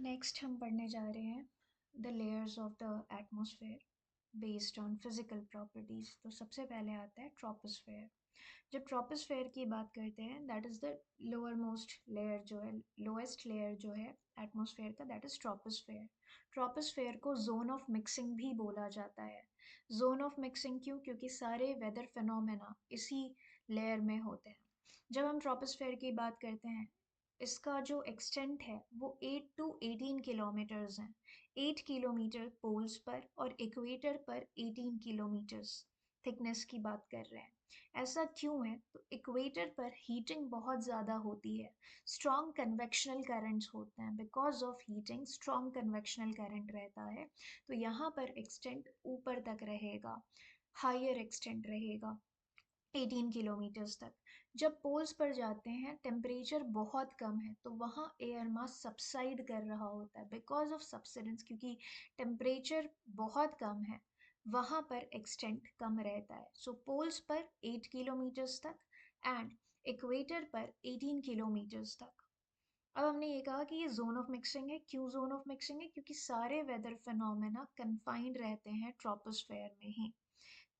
Next हम पढ़ने जा रहे हैं the layers of the atmosphere based on physical properties. तो सबसे पहले आता है ट्रोपोस्फेयर। जब ट्रोपोस्फेयर की बात करते हैं that is the lower most layer जो है, लोएस्ट लेयर जो है एटमॉस्फेयर का, दैट इज़ ट्रोपोस्फेयर। ट्रोपोस्फेयर को जोन ऑफ मिक्सिंग भी बोला जाता है। जोन ऑफ मिक्सिंग क्यों? क्योंकि सारे वेदर फिनोमेना इसी लेयर में होते हैं। जब हम ट्रोपोस्फेयर की बात करते हैं, इसका जो एक्सटेंट है वो 8 टू 18 किलोमीटर्स हैं। 8 किलोमीटर पोल्स पर और इक्वेटर पर 18 किलोमीटर्स थिकनेस की बात कर रहे हैं। ऐसा क्यों है? तो इक्वेटर पर हीटिंग बहुत ज़्यादा होती है, स्ट्रॉन्ग कन्वेक्शनल करंट्स होते हैं। Because of heating strong convectional current रहता है, तो यहाँ पर एक्सटेंट ऊपर तक रहेगा, हायर एक्सटेंट रहेगा 18 किलोमीटर्स तक। जब पोल्स पर जाते हैं टेम्परेचर बहुत कम है, तो वहाँ एयर मास सबसाइड कर रहा होता है बिकॉज ऑफ सबसिडेंस। क्योंकि टेम्परेचर बहुत कम है, वहाँ पर एक्सटेंट कम रहता है। सो पोल्स पर 8 किलोमीटर्स तक एंड इक्वेटर पर 18 किलोमीटर्स तक। अब हमने ये कहा कि ये जोन ऑफ मिक्सिंग है। क्यों जोन ऑफ मिक्सिंग है? क्योंकि सारे वेदर फिनोमेना कन्फाइंड रहते हैं ट्रोपोस्फेयर में ही।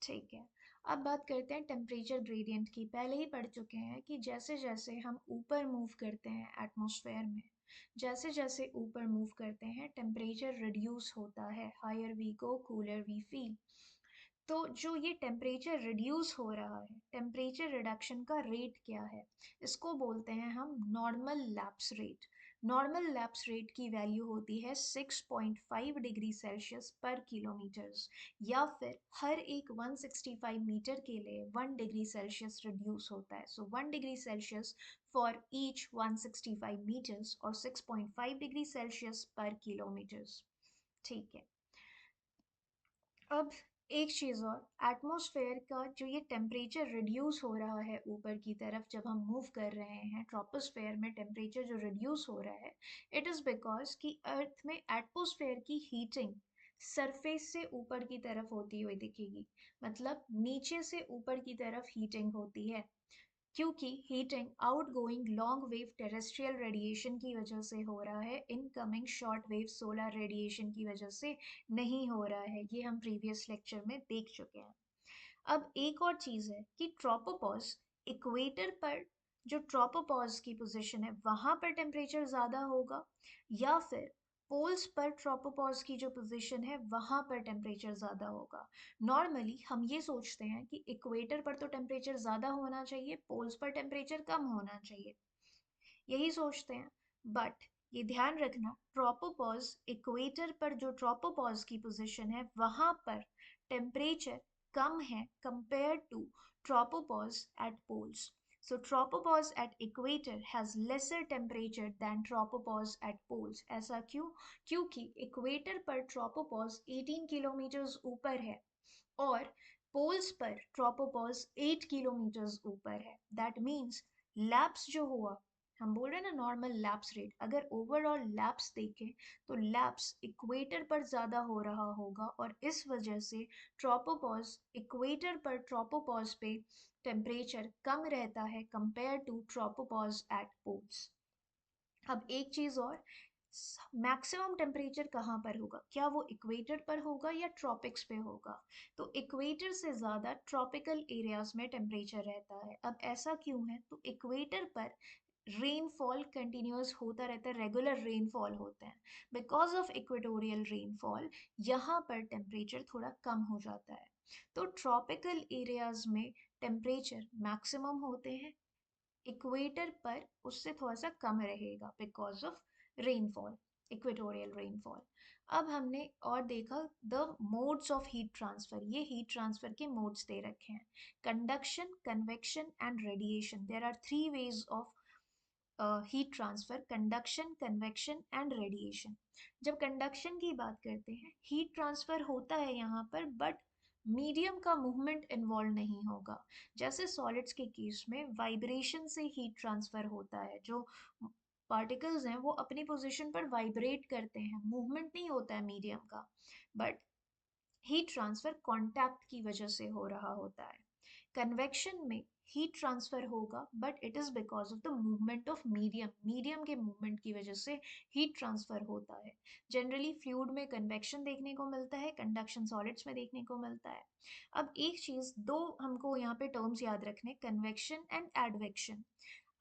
ठीक है, अब बात करते हैं टेम्परेचर ग्रेडियंट की। पहले ही पढ़ चुके हैं कि जैसे जैसे हम ऊपर मूव करते हैं एटमॉस्फेयर में, जैसे जैसे ऊपर मूव करते हैं टेम्परेचर रिड्यूस होता है। Higher we go cooler we feel. तो जो ये टेम्परेचर रिड्यूस हो रहा है, टेम्परेचर रिडक्शन का रेट क्या है? इसको बोलते हैं हम normal lapse rate. Normal lapse rate की वैल्यू होती है 6.5 डिग्री सेल्सियस पर किलोमीटर्स, या फिर हर एक 165 मीटर के लिए 1 डिग्री सेल्सियस रिड्यूस होता है। So 1 degree Celsius for each 165 metres और 6.5 डिग्री सेल्सियस पर किलोमीटर्स। ठीक है, अब एक चीज़ और, एटमॉस्फेयर का जो ये टेम्परेचर रिड्यूस हो रहा है ऊपर की तरफ जब हम मूव कर रहे हैं, ट्रोपोस्फेयर में टेम्परेचर जो रिड्यूस हो रहा है, इट इज़ बिकॉज कि अर्थ में एटमॉस्फेयर की हीटिंग सरफेस से ऊपर की तरफ होती हुई दिखेगी। मतलब नीचे से ऊपर की तरफ हीटिंग होती है, क्योंकि heating outgoing long wave terrestrial radiation की वजह से हो रहा है, incoming short wave solar radiation की वजह से नहीं हो रहा है। ये हम प्रीवियस लेक्चर में देख चुके हैं। अब एक और चीज़ है कि ट्रोपोपॉज इक्वेटर पर, जो ट्रोपोपॉज की पोजीशन है वहाँ पर टेम्परेचर ज़्यादा होगा, या फिर पोल्स पर ट्रोपोपॉज की जो पोजीशन है वहाँ पर टेम्परेचर ज़्यादा होगा। नॉर्मली हम ये सोचते हैं कि इक्वेटर पर तो टेम्परेचर ज़्यादा होना चाहिए, पोल्स पर टेम्परेचर कम होना चाहिए, यही सोचते हैं। बट ये ध्यान रखना, ट्रोपोपॉज इक्वेटर पर जो ट्रोपोपॉज की पोजीशन है वहाँ पर टेम्परेचर कम है compare to tropopause at poles. So tropopause at equator has lesser temperature than tropopause at poles. ऐसा क्यों? क्योंकि इक्वेटर पर ट्रोपोपॉज 18 किलोमीटर्स ऊपर है और पोल्स पर ट्रोपोपॉज 8 किलोमीटर्स ऊपर है। दैट मीन्स लैप्स जो हुआ, हम बोल रहे हैं ना नॉर्मल लैप्स रेट, अगर ओवरऑल लैप्स देखें तो लैप्स इक्वेटर पर ज़्यादा हो रहा होगा, और इस वजह से ट्रोपोपॉज इक्वेटर पर ट्रोपोपॉज पे टेम्परेचर कम रहता है compare to tropopause at poles. अब एक चीज़ और, मैक्सिमम टेम्परेचर कहाँ पर होगा? क्या वो इक्वेटर पर होगा या ट्रॉपिक्स पे होगा? तो इक्वेटर से ज़्यादा ट्रॉपिकल एरियाज में टेम्परेचर रहता है। अब ऐसा क्यों है? तो इक्वेटर पर रेनफॉल कंटिन्यूस होता रहता है, रेगुलर रेनफॉल होते हैं। बिकॉज ऑफ इक्वेटोरियल रेनफॉल यहाँ पर टेम्परेचर थोड़ा कम हो जाता है। तो ट्रॉपिकल एरियाज में टेम्परेचर मैक्सिमम होते हैं, इक्वेटर पर उससे थोड़ा सा कम रहेगा because of rainfall, equatorial rainfall. अब हमने और देखा the modes of heat transfer. ये हीट ट्रांसफर के मोड्स दे रखे हैं, conduction, convection and radiation. There are 3 ways of heat transfer: conduction, convection and radiation. जब कंडक्शन की बात करते हैं, हीट ट्रांसफर होता है यहाँ पर, बट मीडियम का मूवमेंट इन्वॉल्व नहीं होगा। जैसे सॉलिड्स के केस में वाइब्रेशन से हीट ट्रांसफर होता है, जो पार्टिकल्स हैं वो अपनी पोजीशन पर वाइब्रेट करते हैं, मूवमेंट नहीं होता है मीडियम का। बट हीट ट्रांसफर कांटेक्ट की वजह से हो रहा होता है। कन्वेक्शन में हीट ट्रांसफर होगा but it is because of the movement of medium के मूवमेंट की वजह से हीट ट्रांसफर होता है। जनरली फ्लूइड में कन्वेक्शन देखने को मिलता है, कंडक्शन सॉलिड्स में देखने को मिलता है। अब एक चीज, दो हमको यहाँ पे टर्म्स याद रखने, कन्वेक्शन एंड एडवेक्शन।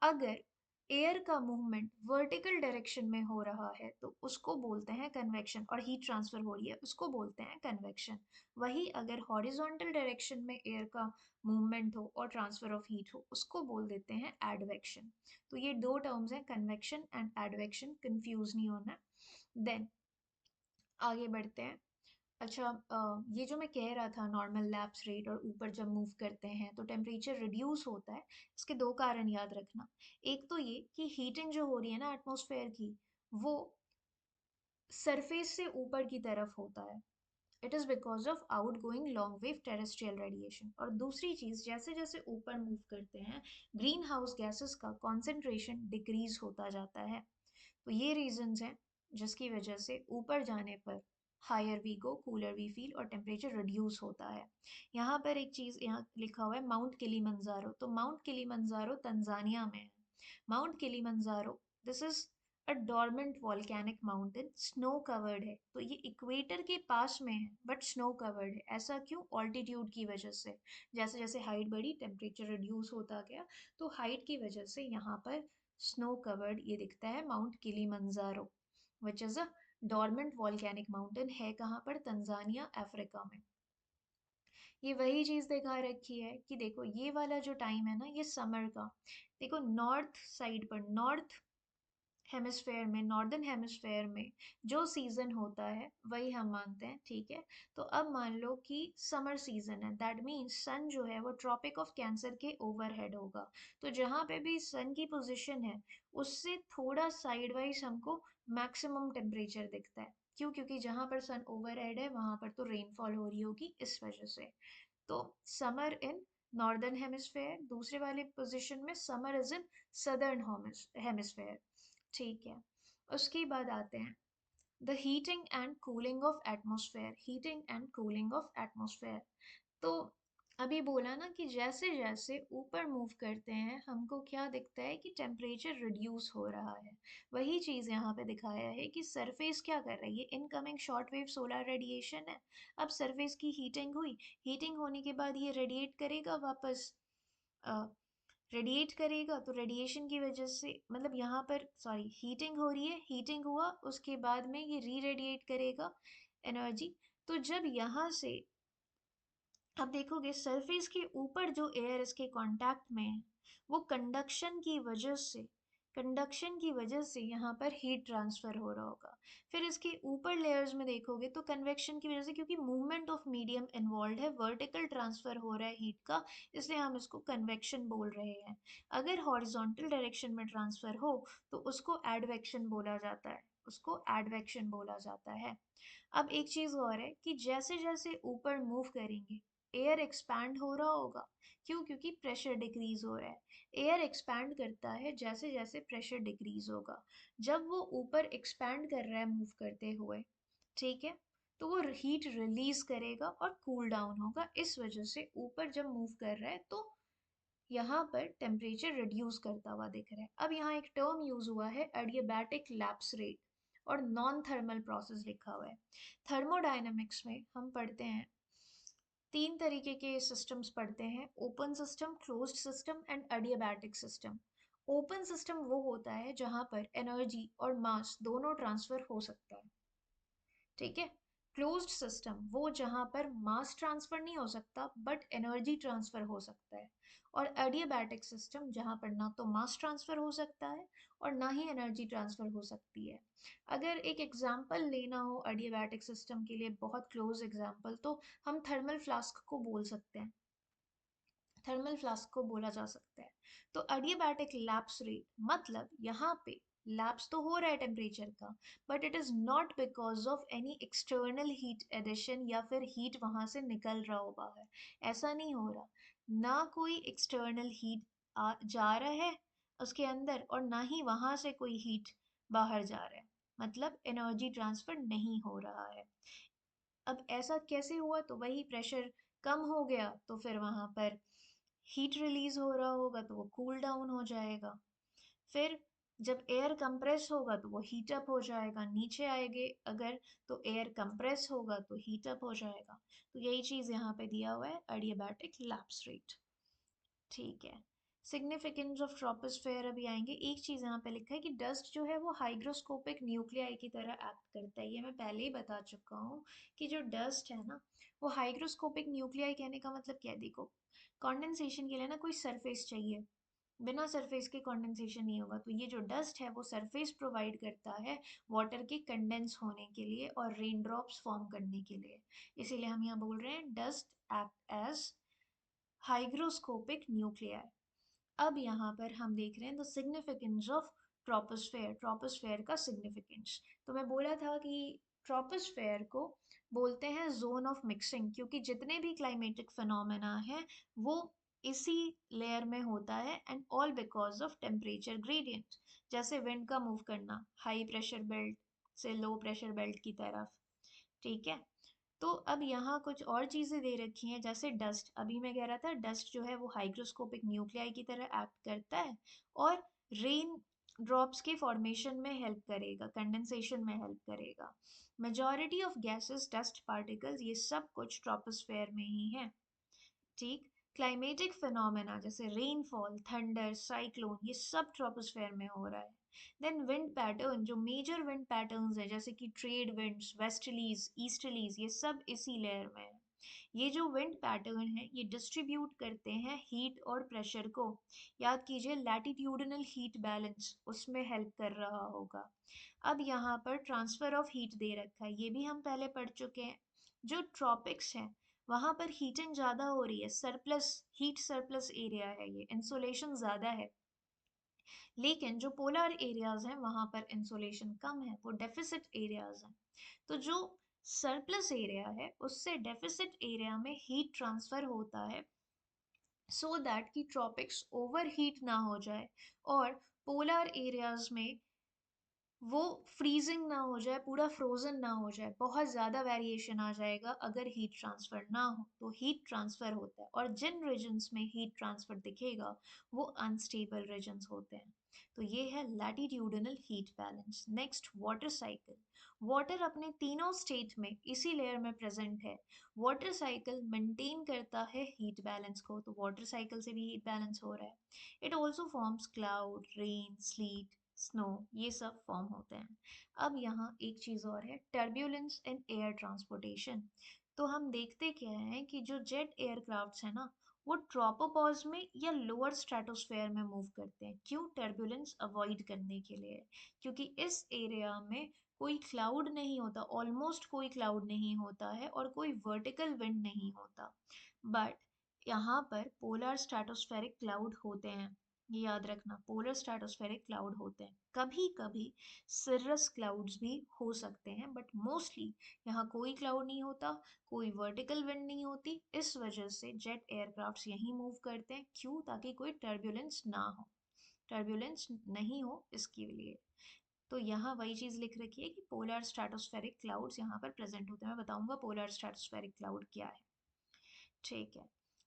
अगर एयर का मूवमेंट वर्टिकल डायरेक्शन में हो रहा है तो उसको बोलते हैं कन्वेक्शन, और हीट ट्रांसफर हो रही है उसको बोलते हैं कन्वेक्शन। वही अगर हॉरिजॉन्टल डायरेक्शन में एयर का मूवमेंट हो और ट्रांसफर ऑफ हीट हो उसको बोल देते हैं एडवेक्शन। तो ये दो टर्म्स हैं, कन्वेक्शन एंड एडवेक्शन, कंफ्यूज नहीं होना। देन आगे बढ़ते हैं। अच्छा, ये जो मैं कह रहा था नॉर्मल लैप्स रेट और ऊपर जब मूव करते हैं तो टेम्परेचर रिड्यूस होता है, इसके दो कारण याद रखना। एक तो ये कि हीटिंग जो हो रही है ना एटमॉस्फेयर की, वो सरफेस से ऊपर की तरफ होता है। It is because of out going long wave terrestrial radiation. और दूसरी चीज़, जैसे जैसे ऊपर मूव करते हैं ग्रीन हाउस गैसेस का कॉन्सेंट्रेशन डिक्रीज होता जाता है। तो ये रीजंस हैं जिसकी वजह से ऊपर जाने पर higher we go, cooler we feel और टेम्परेचर रिड्यूस होता है। यहाँ पर एक चीज़ यहाँ लिखा हुआ है माउंट किलीमंजारो। तो माउंट किलीमंजारो तंजानिया में है। Mount Kilimanjaro, this is a dormant volcanic mountain, snow covered है। तो ये इक्वेटर के पास में है बट स्नो कवर्ड है। ऐसा क्यों? ऑल्टीट्यूड की वजह से। जैसे जैसे हाइट बढ़ी टेम्परेचर रिड्यूस होता गया, तो हाइट की वजह से यहाँ पर स्नो कवर्ड ये दिखता है mount Kilimanjaro, which is a dormant volcanic mountain. है कहाँ पर? तंजानिया, अफ्रीका में। ये वही चीज़ दिखा रखी है कि देखो ये वाला जो टाइम है ना, ये समर का। देखो नॉर्थ साइड पर, नॉर्थ हेमिस्फेयर में, नॉर्दर्न हेमिस्फेयर में जो सीजन होता है वही हम मानते हैं, ठीक है। तो अब मान लो कि समर सीजन है, दैट मीन्स सन जो है वो ट्रॉपिक ऑफ कैंसर के ओवरहेड होगा। तो जहाँ पे भी सन की पोजीशन है उससे थोड़ा साइड वाइज हमको मैक्सिमम टेम्परेचर दिखता है। क्यों? क्योंकि जहाँ पर सन ओवरहेड है वहां पर तो रेनफॉल हो रही होगी, इस वजह से। तो समर इन नॉर्दर्न हेमिस्फेयर, दूसरे वाले पोजीशन में summer is in southern hemisphere, ठीक है। उसके बाद आते हैं the heating and cooling of atmosphere. Heating and cooling of atmosphere, तो अभी बोला ना कि जैसे जैसे ऊपर मूव करते हैं हमको क्या दिखता है कि टेम्परेचर रिड्यूस हो रहा है। वही चीज़ यहाँ पे दिखाया है कि सरफेस क्या कर रही है, incoming short wave solar radiation है। अब सरफेस की हीटिंग हुई, हीटिंग होने के बाद ये रेडिएट करेगा वापस, रेडिएट करेगा। तो रेडिएशन की वजह से, मतलब यहाँ पर सॉरी हीटिंग हो रही है, हीटिंग हुआ उसके बाद में ये री रेडिएट करेगा एनर्जी। तो जब यहाँ से आप देखोगे सरफेस के ऊपर जो एयर इसके कांटेक्ट में है वो कंडक्शन की वजह से यहाँ पर हीट ट्रांसफर हो रहा होगा। फिर इसके ऊपर लेयर्स में देखोगे तो कन्वेक्शन की वजह से, क्योंकि मूवमेंट ऑफ मीडियम इन्वॉल्व है, वर्टिकल ट्रांसफर हो रहा है हीट का, इसलिए हम इसको कन्वेक्शन बोल रहे हैं। अगर हॉरिजॉन्टल डायरेक्शन में ट्रांसफर हो तो उसको एडवेक्शन बोला जाता है, उसको एडवेक्शन बोला जाता है। अब एक चीज और है कि जैसे जैसे ऊपर मूव करेंगे एयर एक्सपैंड हो रहा होगा। क्यों? क्योंकि प्रेशर डिक्रीज हो रहा है। एयर एक्सपैंड करता है जैसे जैसे प्रेशर डिक्रीज होगा। जब वो ऊपर एक्सपैंड कर रहा है मूव करते हुए, ठीक है, तो वो हीट रिलीज करेगा और कूल डाउन होगा। इस वजह से ऊपर जब मूव कर रहा है तो यहाँ पर टेम्परेचर रिड्यूस करता हुआ दिख रहा है। अब यहाँ एक टर्म यूज हुआ है एडियाबैटिक लैप्स रेट और नॉन थर्मल प्रोसेस लिखा हुआ है। थर्मोडायनेमिक्स में हम पढ़ते हैं तीन तरीके के सिस्टम्स पढ़ते हैं, open system, closed system and adiabatic system. Open system वो होता है जहाँ पर एनर्जी और मास दोनों ट्रांसफर हो सकता है, ठीक है। क्लोज्ड सिस्टम वो जहां पर मास ट्रांसफर नहीं हो सकता बट एनर्जी ट्रांसफर हो सकता है। और एडियाबैटिक सिस्टम जहां पर ना तो मास ट्रांसफर हो सकता है और ना ही एनर्जी ट्रांसफर हो सकती है। अगर एक एग्जांपल लेना हो एडियाबैटिक सिस्टम के लिए, बहुत क्लोज एग्जांपल, तो हम थर्मल फ्लास्क को बोल सकते हैं, थर्मल फ्लास्क को बोला जा सकता है। तो एडियाबैटिक लैप्स रेट मतलब यहाँ पे लैप्स तो हो रहा है टेम्परेचर का, but it is not because of any external heat addition या फिर हीट वहां से निकल रहा हो बाहर। ऐसा नहीं हो रहा, ना कोई एक्सटर्नल हीट जा रहा है उसके अंदर और ना ही वहां से कोई हीट बाहर जा रहा है, मतलब एनर्जी ट्रांसफर नहीं हो रहा है। अब ऐसा कैसे हुआ? तो वही प्रेशर कम हो गया तो फिर वहां पर हीट रिलीज हो रहा होगा तो वो कूल डाउन हो जाएगा। फिर जब एयर कंप्रेस होगा तो वो हीट अप हो जाएगा, नीचे आएंगे अगर तो एयर कंप्रेस होगा तो हीट अप हो जाएगा। तो यही चीज़ यहाँ पे दिया हुआ है, एडियाबैटिक लैप्स रेट। ठीक है, सिग्निफिकेंस ऑफ ट्रोपोस्फेयर अभी आएंगे। एक चीज़ यहाँ पे लिखा है कि डस्ट जो है वो हाइग्रोस्कोपिक न्यूक्लियाई की तरह एक्ट करता है। ये मैं पहले ही बता चुका हूँ कि जो डस्ट है ना वो हाइग्रोस्कोपिक न्यूक्लियाई, कहने का मतलब क्या है, देखो कंडेंसेशन के लिए ना कोई सरफेस चाहिए, बिना सरफेस के कंडेंसेशन नहीं होगा। तो ये जो डस्ट है वो सरफेस प्रोवाइड करता है वाटर के कंडेंस होने के लिए और रेन ड्रॉप्स फॉर्म करने के लिए। इसीलिए हम यहाँ बोल रहे हैं dust act as hygroscopic nuclei. अब यहाँ पर हम देख रहे हैं the significance of troposphere, troposphere का सिग्निफिकेंस। तो मैं बोला था कि ट्रोपोस्फेयर को बोलते हैं जोन ऑफ मिक्सिंग, क्योंकि जितने भी क्लाइमेटिक फिनोमेना है वो इसी लेयर में होता है, and all because of temperature gradient. जैसे विंड का मूव करना हाई प्रेशर बेल्ट से लो प्रेशर बेल्ट की तरफ, ठीक है। तो अब यहाँ कुछ और चीज़ें दे रखी हैं, जैसे डस्ट, अभी मैं कह रहा था डस्ट जो है वो हाइग्रोस्कोपिक न्यूक्लियाई की तरह एक्ट करता है और रेन ड्रॉप्स के फॉर्मेशन में हेल्प करेगा, कंडेंसेशन में हेल्प करेगा। Majority of gases, dust particles, ये सब कुछ ट्रोपोस्फेयर में ही है। ठीक, क्लाइमेटिक फिनोमेना जैसे रेनफॉल, थंडर, साइक्लोन, ये सब ट्रोपोस्फेयर में हो रहा है। देन विंड पैटर्न, जो मेजर विंड पैटर्न्स है जैसे कि ट्रेड विंड्स, वेस्टलीज, ईस्टलीज, ये सब इसी लेयर में है। ये जो विंड पैटर्न है ये डिस्ट्रीब्यूट करते हैं हीट और प्रेशर को। याद कीजिए लैटिट्यूडनल हीट बैलेंस उसमें हेल्प कर रहा होगा। अब यहाँ पर ट्रांसफर ऑफ हीट दे रखा है, ये भी हम पहले पढ़ चुके हैं। जो ट्रॉपिक्स हैं वहां पर हीटिंग ज्यादा हो रही है, सरप्लस हीट, सरप्लस एरिया है, ये इंसोलेशन ज्यादा है। लेकिन जो पोलर एरियाज हैं वहां पर इंसोलेशन कम है, वो डेफिसिट एरियाज हैं। तो जो सरप्लस एरिया है उससे डेफिसिट एरिया में हीट ट्रांसफर होता है, सो दैट कि ट्रॉपिक्स ओवर हीट ना हो जाए और पोलर एरियाज में वो फ्रीजिंग ना हो जाए, पूरा फ्रोजन ना हो जाए, बहुत ज़्यादा वेरिएशन आ जाएगा अगर हीट ट्रांसफ़र ना हो। तो हीट ट्रांसफ़र होता है, और जिन रीजन्स में हीट ट्रांसफ़र दिखेगा वो अनस्टेबल रीजन्स होते हैं। तो ये है latitudinal heat balance. Next, water cycle. Water अपने तीनों स्टेट में इसी लेयर में प्रेजेंट है। वाटर साइकिल मेंटेन करता है हीट बैलेंस को, तो वाटर साइकिल से भी हीट बैलेंस हो रहा है। It also forms cloud, rain, slit, snow, ये सब फॉर्म होते हैं। अब यहाँ एक चीज़ और है, टर्ब्यूलेंस इन एयर ट्रांसपोर्टेशन। तो हम देखते क्या है कि जो जेट एयरक्राफ्ट्स है ना वो ट्रोपोपॉज में या लोअर स्ट्रेटोस्फेयर में मूव करते हैं। क्यों? टर्ब्यूलेंस अवॉइड करने के लिए, क्योंकि इस एरिया में कोई क्लाउड नहीं होता, ऑलमोस्ट कोई क्लाउड नहीं होता है और कोई वर्टिकल विंड नहीं होता। बट यहाँ पर पोलर स्ट्रेटोस्फेरिक क्लाउड होते हैं, ये याद रखना, पोलर स्ट्रेटोस्फेरिक क्लाउड होते हैं। कभी कभी सर्रस क्लाउड्स भी हो सकते हैं, बट मोस्टली यहाँ कोई क्लाउड नहीं होता, कोई वर्टिकल विंड नहीं होती। इस वजह से जेट एयरक्राफ्ट्स यहीं मूव करते हैं। क्यों? ताकि कोई टर्ब्यूलेंस ना हो, टर्ब्यूलेंस नहीं हो इसके लिए। तो यहाँ वही चीज़ लिख रखी है कि पोलर स्ट्रेटोस्फेरिक क्लाउड्स यहाँ पर प्रेजेंट होते हैं। मैं बताऊंगा पोलर स्ट्रेटोस्फेरिक क्लाउड क्या है। ठीक है,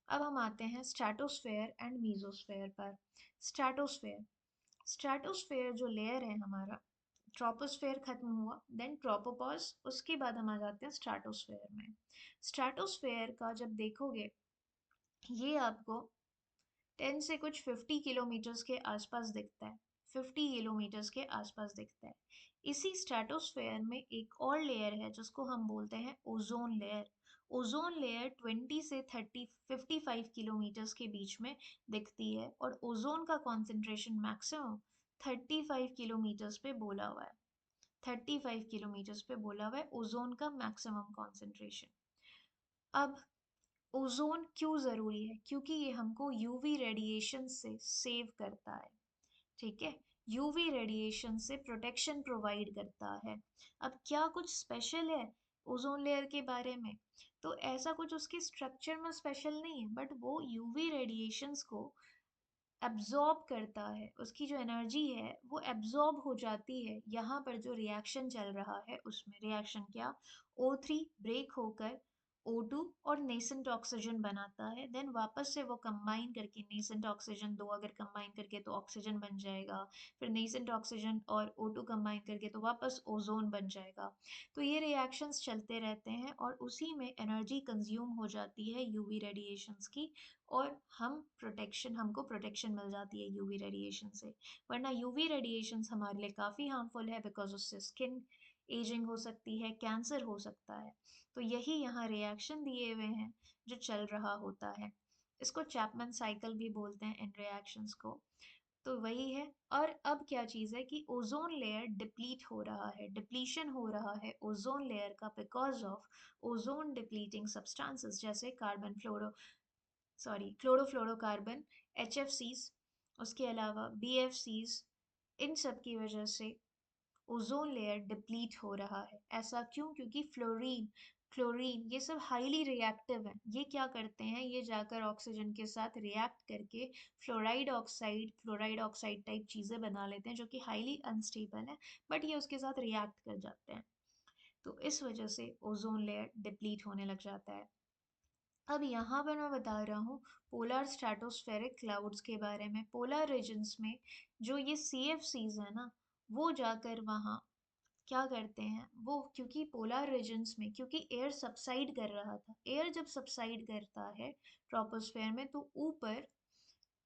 अब हम आते हैं स्ट्रेटोस्फेयर एंड मीजोस्फेयर पर। स्ट्रेटोस्फेयर, स्ट्रेटोस्फेयर जो लेयर है हमारा, ट्रोपोस्फेयर खत्म हुआ, देन ट्रोपोपॉज, उसके बाद हम आ जाते हैं स्ट्रेटोस्फेयर में। स्ट्रेटोस्फेयर का जब देखोगे ये आपको 10 से कुछ 50 किलोमीटर्स के आसपास दिखता है, 50 किलोमीटर्स के आसपास दिखता है। इसी स्ट्रेटोस्फेयर में एक और लेयर है जिसको हम बोलते हैं ओजोन लेयर। ओजोन लेयर 20 से 55 किलोमीटर्स के बीच में दिखती है, और ओजोन का कॉन्सेंट्रेशन मैक्सिमम 35 किलोमीटर्स पे बोला हुआ है। 35 किलोमीटर्स पे बोला हुआ है ओजोन का मैक्सिमम कॉन्सेंट्रेशन। अब ओजोन क्यों ज़रूरी है? क्योंकि ये हमको यूवी रेडिएशन से सेव करता है, ठीक है, यूवी रेडिएशन से प्रोटेक्शन प्रोवाइड करता है। अब क्या कुछ स्पेशल है ओजोन लेयर के बारे में? तो ऐसा कुछ उसके स्ट्रक्चर में स्पेशल नहीं है, बट वो यूवी रेडिएशंस को एब्जॉर्ब करता है, उसकी जो एनर्जी है वो एब्जॉर्ब हो जाती है। यहाँ पर जो रिएक्शन चल रहा है उसमें रिएक्शन क्या, O3 ब्रेक होकर O2 और नेसेंट ऑक्सीजन बनाता है, देन वापस से वो कंबाइन करके नेसेंट ऑक्सीजन दो अगर कंबाइन करके तो ऑक्सीजन बन जाएगा, फिर नेसेंट ऑक्सीजन और O2 कंबाइन करके तो वापस ओजोन बन जाएगा। तो ये रिएक्शंस चलते रहते हैं और उसी में एनर्जी कंज्यूम हो जाती है यूवी रेडिएशंस की, और हमको प्रोटेक्शन मिल जाती है यूवी रेडिएशन से। वरना यूवी रेडिएशंस हमारे लिए काफ़ी हार्मफुल है, बिकॉज उससे स्किन एजिंग हो सकती है, कैंसर हो सकता है। तो यही यहाँ रिएक्शन दिए हुए हैं जो चल रहा होता है। इसको चैपमैन साइकिल भी बोलते हैं इन रिएक्शंस को। तो वही है। और अब क्या चीज़ है कि ओजोन लेयर डिप्लीट हो रहा है, डिप्लीशन हो रहा है ओजोन लेयर का because of ozone depleting substances जैसे क्लोरोफ्लोरोकार्बन, HFCs, उसके अलावा BFCs, इन सब की वजह से ओजोन लेयर डिप्लीट हो रहा है। ऐसा क्यों? क्योंकि फ्लोरीन, क्लोरीन ये सब हाईली रिएक्टिव है। ये क्या करते हैं, ये जाकर ऑक्सीजन के साथ रिएक्ट करके फ्लोराइड ऑक्साइड टाइप चीज़ें बना लेते हैं जो कि हाईली अनस्टेबल है, बट ये उसके साथ रिएक्ट कर जाते हैं। तो इस वजह से ओजोन लेयर डिप्लीट होने लग जाता है। अब यहाँ पर मैं बता रहा हूँ पोलर स्ट्रेटोस्फेरिक क्लाउड्स के बारे में। पोलर रीजन्स में जो ये CFCs है ना, वो जाकर वहाँ क्या करते हैं, वो क्योंकि पोलर रीजन्स में क्योंकि एयर सबसाइड कर रहा था, एयर जब सबसाइड करता है ट्रोपोस्फेयर में तो ऊपर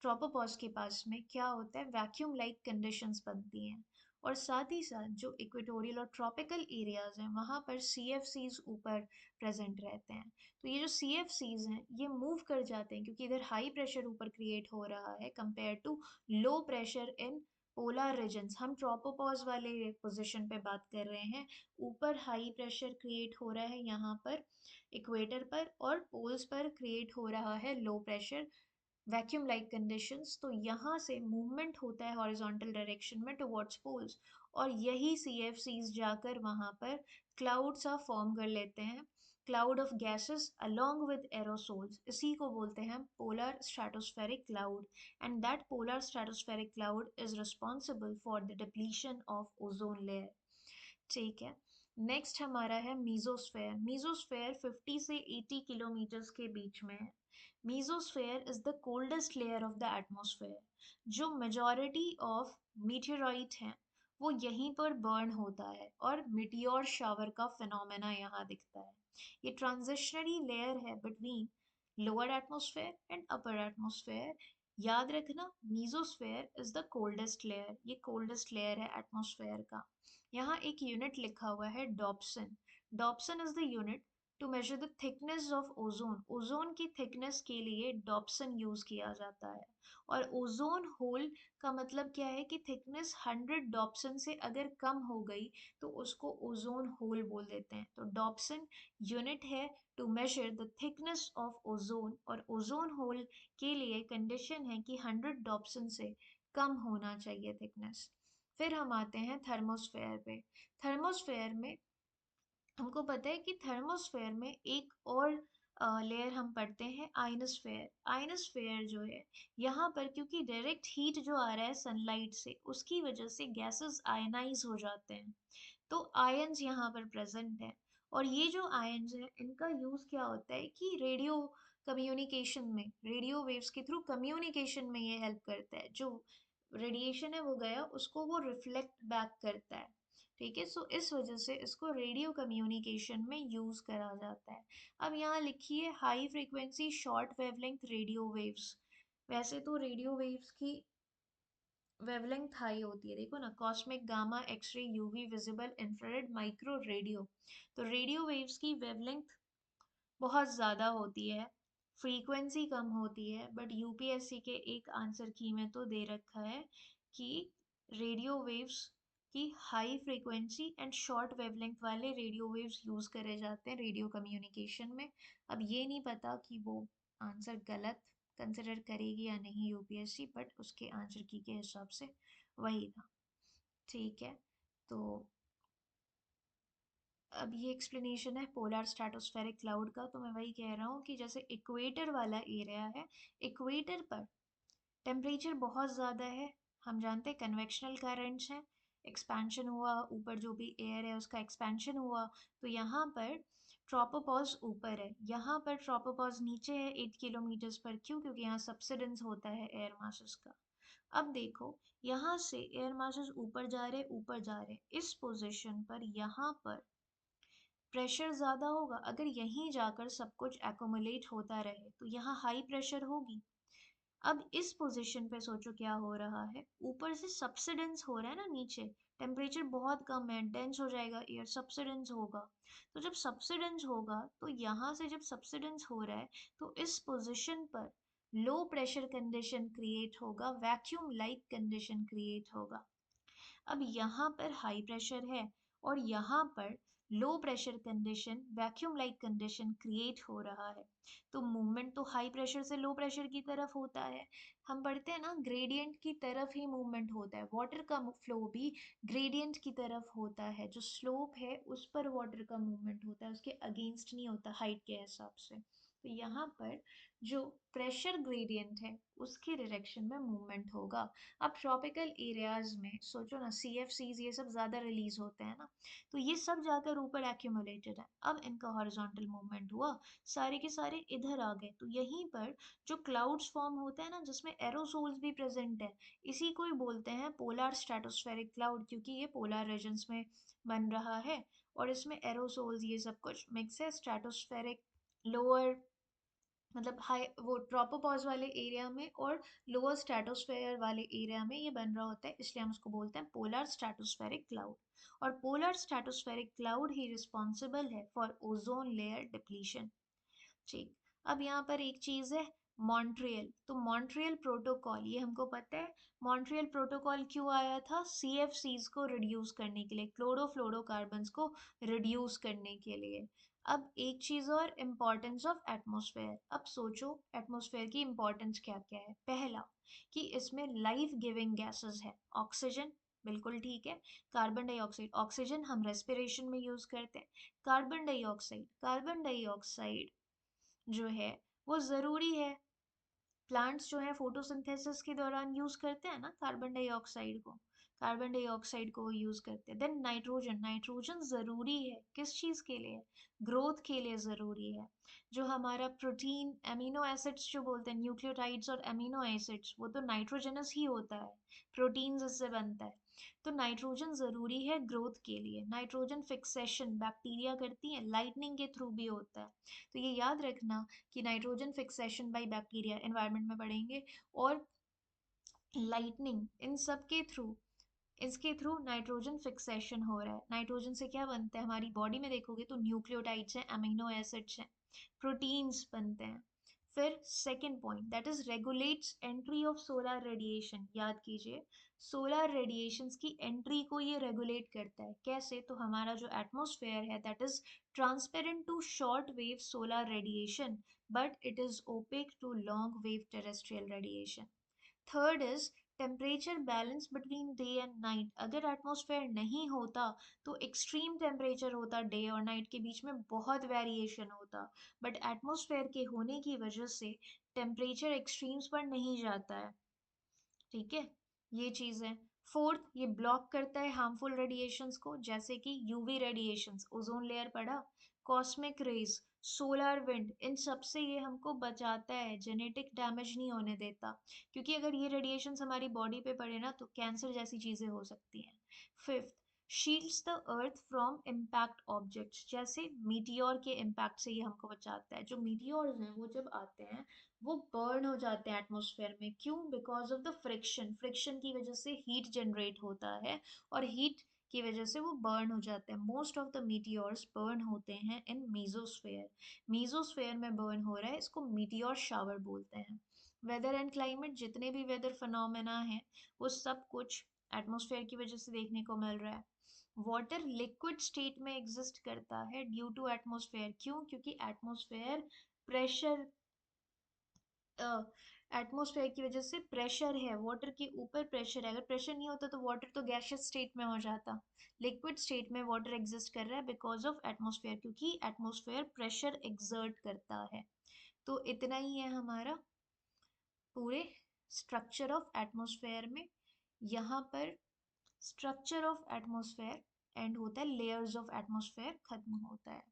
ट्रोपोपॉज के पास में क्या होता है, वैक्यूम लाइक कंडीशंस बनती हैं। और साथ ही साथ जो इक्वेटोरियल और ट्रॉपिकल एरियाज हैं वहाँ पर CFCs ऊपर प्रेजेंट रहते हैं। तो ये जो CFCs हैं ये मूव कर जाते हैं क्योंकि इधर हाई प्रेशर ऊपर क्रिएट हो रहा है compare to low pressure in polar regions. हम ट्रोपोपॉज वाले पोजिशन पे बात कर रहे हैं, ऊपर हाई प्रेशर क्रिएट हो रहा है यहाँ पर इक्वेटर पर, और पोल्स पर क्रिएट हो रहा है low pressure vacuum like conditions. तो यहाँ से मूवमेंट होता है हॉरिजॉन्टल डायरेक्शन में टुवर्ड्स पोल्स, और यही CFCs जाकर वहाँ पर क्लाउड सा फॉर्म कर लेते हैं, cloud of gases along with aerosols. इसी को बोलते हैं polar stratospheric cloud, and that polar stratospheric cloud is responsible for the depletion of ozone layer. ठीक है। नेक्स्ट हमारा है मीजोस्फेयर। मीजोस्फेयर 50 से 80 किलोमीटर्स के बीच में है। Mesosphere is the coldest layer of the atmosphere. जो मेजॉरिटी ऑफ मीटेरॉइट हैं वो यहीं पर बर्न होता है, और मिटियोर शावर का फिनोमेना यहाँ दिखता है। ये ट्रांजिशनरी लेयर है between lower atmosphere and upper atmosphere. याद रखना, mesosphere is the coldest layer, ये कोल्डेस्ट लेयर है एटमॉस्फेयर का। यहाँ एक यूनिट लिखा हुआ है Dobson. Dobson is the unit to measure the thickness of ozone. Ozone की थिकनेस के लिए डॉप्सन यूज किया जाता है। और ओजोन होल का मतलब क्या है कि थिकनेस 100 डॉप्सन से अगर कम हो गई तो उसको ओजोन होल बोल देते हैं। तो डॉप्सन यूनिट है to measure the thickness of ozone, और ओजोन होल के लिए कंडीशन है कि 100 डॉप्सन से कम होना चाहिए थिकनेस। फिर हम आते हैं थर्मोस्फेयर पे। थर्मोस्फेयर में हमको पता है कि थर्मोस्फेयर में एक और लेयर हम पढ़ते हैं आइनोस्फेयर। आइनोस्फेयर जो है यहाँ पर क्योंकि डायरेक्ट हीट जो आ रहा है सनलाइट से उसकी वजह से गैसेस आयनाइज हो जाते हैं, तो आयंस यहाँ पर प्रेजेंट है। और ये जो आयंस है इनका यूज क्या होता है कि रेडियो कम्युनिकेशन में, रेडियो वेव्स के थ्रू कम्युनिकेशन में ये हेल्प करता है। जो रेडिएशन है वो गया उसको वो रिफ्लेक्ट बैक करता है। ठीक है, सो इस वजह से इसको रेडियो कम्युनिकेशन में यूज करा जाता है। अब यहाँ लिखिए high frequency short wavelength radio waves. वैसे तो रेडियो वेव्स की वेवलेंथ हाई होती है, देखो ना, cosmic, gamma, X ray, UV, visible, infrared, micro, radio. तो रेडियो वेव्स की वेवलेंथ बहुत ज़्यादा होती है, फ्रीक्वेंसी कम होती है, बट यूपीएससी के एक आंसर की में तो दे रखा है कि रेडियो वेव्स की high frequency and short wavelength वाले रेडियो वेव्स यूज़ करे जाते हैं रेडियो कम्युनिकेशन में। अब ये नहीं पता कि वो आंसर गलत कंसिडर करेगी या नहीं यूपीएससी, बट उसके आंसर की के हिसाब से वही था। ठीक है, तो अब ये एक्सप्लेनेशन है पोलर स्ट्रेटोस्फेरिक क्लाउड का। तो मैं वही कह रहा हूँ कि जैसे इक्वेटर वाला एरिया है, इक्वेटर पर टेम्परेचर बहुत ज़्यादा है, हम जानते हैं कन्वेक्शनल करंट्स हैं। एक्सपेंशन हुआ, ऊपर जो भी एयर है उसका एक्सपेंशन हुआ, तो यहाँ पर ट्रोपोपॉज ऊपर है, यहाँ पर ट्रोपोपॉज नीचे है 8 किलोमीटर्स पर। क्यों? क्योंकि यहाँ सबसिडेंस होता है एयर मासेस का। अब देखो, यहाँ से एयर मासेस ऊपर जा रहे ऊपर जा रहे, इस पोजीशन पर यहाँ पर प्रेशर ज़्यादा होगा। अगर यहीं जाकर सब कुछ एकोमुलेट होता रहे तो यहाँ हाई प्रेशर होगी। अब इस पोजीशन पे सोचो क्या हो रहा है, ऊपर से सबसिडेंस हो रहा है ना, नीचे टेम्परेचर बहुत कम है, डेंस हो जाएगा एयर, सबसिडेंस होगा। तो जब सबसिडेंस होगा तो यहाँ से जब सबसिडेंस हो रहा है तो इस पोजीशन पर लो प्रेशर कंडीशन क्रिएट होगा, वैक्यूम लाइक कंडीशन क्रिएट होगा। अब यहाँ पर हाई प्रेशर है और यहाँ पर low pressure condition, vacuum like condition create हो रहा है, तो मूवमेंट तो हाई प्रेशर से लो प्रेशर की तरफ होता है। हम पढ़ते हैं ना, ग्रेडियंट की तरफ ही मूवमेंट होता है, वाटर का फ्लो भी ग्रेडियंट की तरफ होता है, जो स्लोप है उस पर वाटर का मूवमेंट होता है, उसके अगेंस्ट नहीं होता हाइट के हिसाब से। तो यहाँ पर जो प्रेशर ग्रेडियंट है उसकी डायरेक्शन में मूवमेंट होगा। अब ट्रॉपिकल एरियाज में सोचो ना, CFCs ये सब ज़्यादा रिलीज होते हैं ना, तो ये सब जाकर ऊपर एक्यूमुलेटेड है। अब इनका हॉरिजॉन्टल मूवमेंट हुआ, सारे के सारे इधर आ गए, तो यहीं पर जो क्लाउड्स फॉर्म होते हैं ना, जिसमें एरोसोल्स भी प्रेजेंट है, इसी को ही बोलते हैं पोलर स्ट्रेटोस्फेरिक क्लाउड, क्योंकि ये पोलर रीजन्स में बन रहा है और इसमें एरोसोल्स ये सब कुछ मिक्स है। स्ट्रेटोस्फेरिक लोअर मतलब हाई वो ट्रोपोपॉज वाले एरिया में और लोअर स्ट्रेटोस्फेयर वाले एरिया में ये बन रहा होता है, इसलिए हम उसको बोलते हैं पोलर स्ट्रेटोस्फेरिक क्लाउड। और पोलर स्ट्रेटोस्फेरिक क्लाउड ही रिस्पॉन्सिबल है फॉर ओजोन लेयर डिप्लीशन। ठीक। अब यहाँ पर एक चीज है, मॉन्ट्रियल। तो मॉन्ट्रियल प्रोटोकॉल, ये हमको पता है मॉन्ट्रियल प्रोटोकॉल क्यों आया था, CFCs को रिड्यूस करने के लिए, क्लोरोफ्लोरोकार्बन्स को रिड्यूस करने के लिए। अब एक चीज और, इम्पोर्टेंस ऑफ एटमॉस्फेयर। अब सोचो एटमॉस्फेयर की इम्पोर्टेंस क्या क्या है। पहला, कि इसमें लाइफ गिविंग गैसेस है, ऑक्सीजन, बिल्कुल ठीक है। कार्बन डाइऑक्साइड, ऑक्सीजन हम रेस्पिरेशन में यूज करते हैं। कार्बन डाइऑक्साइड जो है वो ज़रूरी है, प्लांट्स जो है फोटोसिंथेसिस के दौरान यूज़ करते हैं ना कार्बन डाइऑक्साइड को, कार्बन डाइऑक्साइड को यूज़ करते हैं। देन नाइट्रोजन, नाइट्रोजन ज़रूरी है किस चीज़ के लिए, ग्रोथ के लिए ज़रूरी है। जो हमारा प्रोटीन, एमिनो एसिड्स जो बोलते हैं, न्यूक्लियोटाइड्स और एमिनो एसिड्स, वो तो नाइट्रोजनस ही होता है, प्रोटीन्स इससे बनता है। तो नाइट्रोजन ज़रूरी है ग्रोथ के लिए। नाइट्रोजन फिक्सेशन बैक्टीरिया करती है, लाइटनिंग के थ्रू भी होता है, तो ये याद रखना कि nitrogen fixation by bacteria environment में पढ़ेंगे, और लाइटनिंग, इन सब के थ्रू, इसके थ्रू नाइट्रोजन फिक्सेशन हो रहा है। नाइट्रोजन से क्या बनता है, हमारी बॉडी में देखोगे तो न्यूक्लियोटाइड्स हैं, अमीनो एसिड्स हैं, प्रोटीन्स बनते हैं। फिर second point, that is regulates entry of solar radiation. याद कीजिए, सोलर रेडिएशंस की एंट्री को ये रेगुलेट करता है। कैसे? तो हमारा जो एटमॉस्फेयर है that is transparent to short wave solar radiation, but it is opaque to long wave terrestrial radiation. Third is temperature balance between day and night. अगर एटमॉस्फेयर नहीं होता तो एक्सट्रीम टेम्परेचर होता, डे और नाइट के बीच में बहुत वेरिएशन होता, बट एटमॉस्फेयर के होने की वजह से टेम्परेचर एक्सट्रीम्स पर नहीं जाता है। ठीक है, ये चीज़ है। फोर्थ, ये ब्लॉक करता है हार्मफुल रेडिएशंस को, जैसे कि यूवी रेडिएशंस, ओजोन लेयर पढ़ा, कॉस्मिक रेज, सोलर विंड, इन सब से ये हमको बचाता है, जेनेटिक डैमेज नहीं होने देता, क्योंकि अगर ये रेडिएशंस हमारी बॉडी पे पड़े ना तो कैंसर जैसी चीज़ें हो सकती हैं। Fifth, shields the earth from impact objects, जैसे मीटियोर के इम्पैक्ट से ये हमको बचाता है। जो मीटियोर्स हैं वो जब आते हैं वो बर्न हो जाते हैं एटमॉस्फेयर में। क्यों? Because of the friction, friction की वजह से हीट जनरेट होता है और हीट की वजह से वो बर्न हो जाते हैं। Most of the meteors burn होते हैं इन मीजोस्फेयर, मीजोस्फेयर में बर्न हो रहा है, इसको मीटियोर शावर बोलते हैं। वेदर एंड क्लाइमेट, जितने भी वेदर फिनोमेना हैं वो सब कुछ एटमॉस्फेयर की वजह से देखने को मिल रहा है। वाटर लिक्विड स्टेट में एग्जिस्ट करता है ड्यू टू एटमॉस्फेयर। क्यों? क्योंकि एटमॉस्फेयर प्रेशर, एटमॉस्फेयर की वजह से प्रेशर है, वाटर के ऊपर प्रेशर है। अगर प्रेशर नहीं होता तो वाटर तो गैसियस स्टेट में हो जाता। लिक्विड स्टेट में वाटर एग्जिस्ट कर रहा है बिकॉज ऑफ एटमॉस्फेयर, क्योंकि एटमॉस्फेयर प्रेशर एग्जर्ट करता है। तो इतना ही है हमारा पूरे स्ट्रक्चर ऑफ एटमॉस्फेयर में। यहाँ पर स्ट्रक्चर ऑफ एटमॉस्फेयर एंड होता है, लेयर्स ऑफ एटमॉस्फेयर खत्म होता है।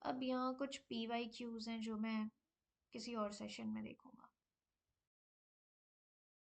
अब यहाँ कुछ पी वाई क्यूज हैं जो मैं किसी और सेशन में देखूंगा।